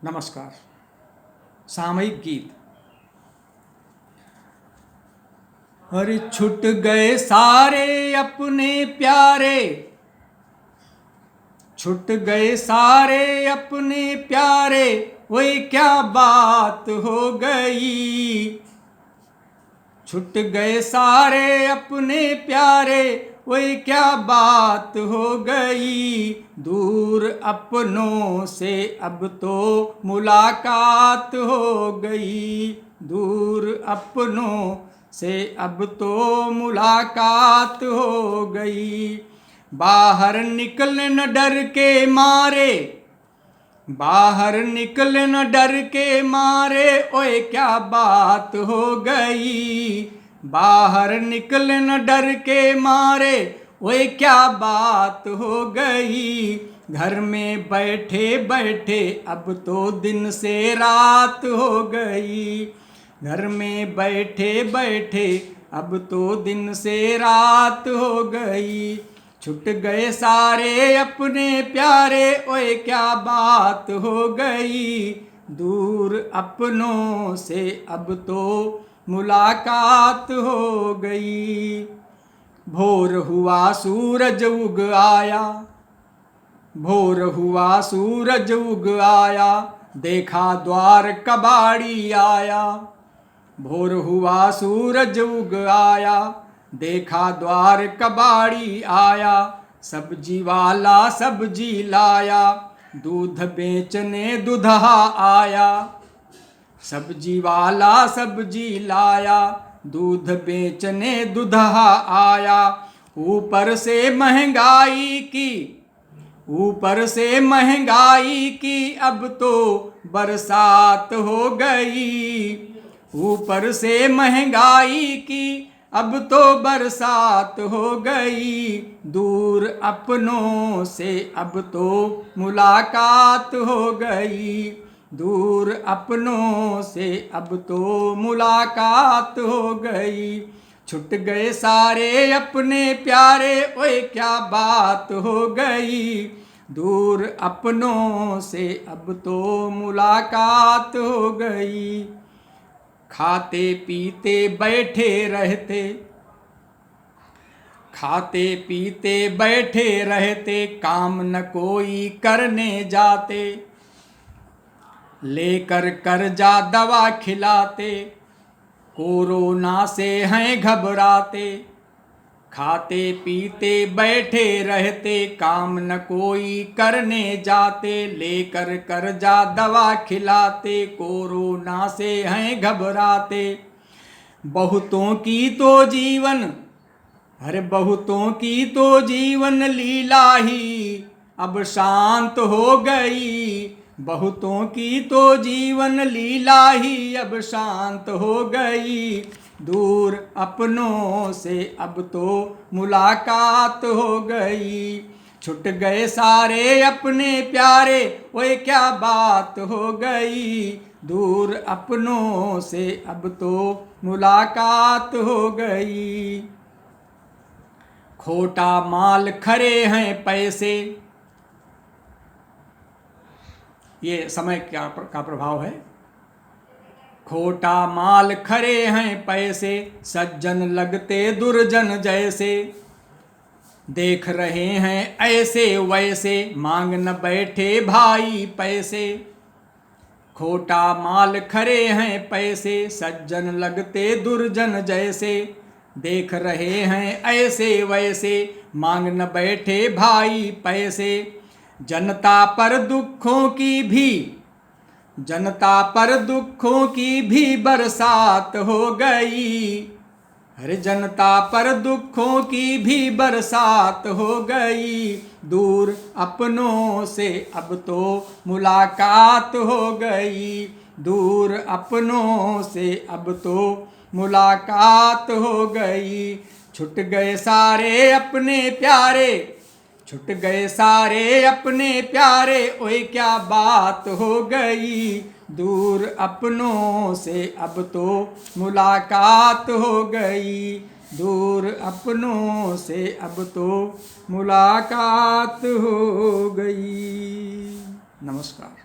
नमस्कार। सामयिक गीत। अरे छुट गए सारे अपने प्यारे, छुट गए सारे अपने प्यारे, वही क्या बात हो गई। छुट गए सारे अपने प्यारे, वही क्या बात हो गई। दूर अपनों से अब तो मुलाकात हो गई, दूर अपनों से अब तो मुलाकात हो गई। बाहर निकल न डर के मारे, बाहर निकल न डर के मारे, ओए क्या बात हो गई। बाहर निकल न डर के मारे, ओए क्या बात हो गई। घर में बैठे बैठे अब तो दिन से रात हो गई। घर में बैठे बैठे अब तो दिन से रात हो गई। छुट गए सारे अपने प्यारे, ओए क्या बात हो गई। दूर अपनों से अब तो मुलाकात हो गई। भोर हुआ सूरज उग आया, भोर हुआ सूरज उग आया, देखा द्वार कबाड़ी आया। भोर हुआ सूरज उग आया, देखा द्वार कबाड़ी आया। सब्जी वाला सब्जी लाया, दूध बेचने दुल्हा आया। सब्जी वाला सब्जी लाया, दूध बेचने दुल्हा आया। ऊपर से महंगाई की, ऊपर से महंगाई की अब तो बरसात हो गई। ऊपर से महंगाई की अब तो बरसात हो गई। दूर अपनों से अब तो मुलाकात हो गई। दूर अपनों से अब तो मुलाकात हो गई। छुट गए सारे अपने प्यारे, ओए क्या बात हो गई। दूर अपनों से अब तो मुलाकात हो गई। खाते पीते बैठे रहते, खाते पीते बैठे रहते, काम न कोई करने जाते। लेकर कर्जा दवा खिलाते, कोरोना से हैं घबराते। खाते पीते बैठे रहते, काम न कोई करने जाते। लेकर कर्जा दवा खिलाते, कोरोना से हैं घबराते। बहुतों की तो जीवन, अरे बहुतों की तो जीवन लीला ही अब शांत हो गई। बहुतों की तो जीवन लीला ही अब शांत हो गई। दूर अपनों से अब तो मुलाकात हो गई। छुट गए सारे अपने प्यारे, ओए क्या बात हो गई। दूर अपनों से अब तो मुलाकात हो गई। खोटा माल खरे हैं पैसे, ये समय का प्रभाव है। खोटा माल खरे हैं पैसे, सज्जन लगते दुर्जन जैसे। देख रहे हैं ऐसे वैसे, मांग न बैठे भाई पैसे। खोटा माल खरे हैं पैसे, सज्जन लगते दुर्जन जैसे। देख रहे हैं ऐसे वैसे, मांग न बैठे भाई पैसे। जनता पर दुखों की भी, जनता पर दुखों की भी बरसात हो गई। अरे जनता पर दुखों की भी बरसात हो गई। दूर अपनों से अब तो मुलाकात हो गई। दूर अपनों से अब तो मुलाकात हो गई। छुट गए सारे अपने प्यारे, छुट गए सारे अपने प्यारे, ओए क्या बात हो गई। दूर अपनों से अब तो मुलाकात हो गई। दूर अपनों से अब तो मुलाकात हो गई। नमस्कार।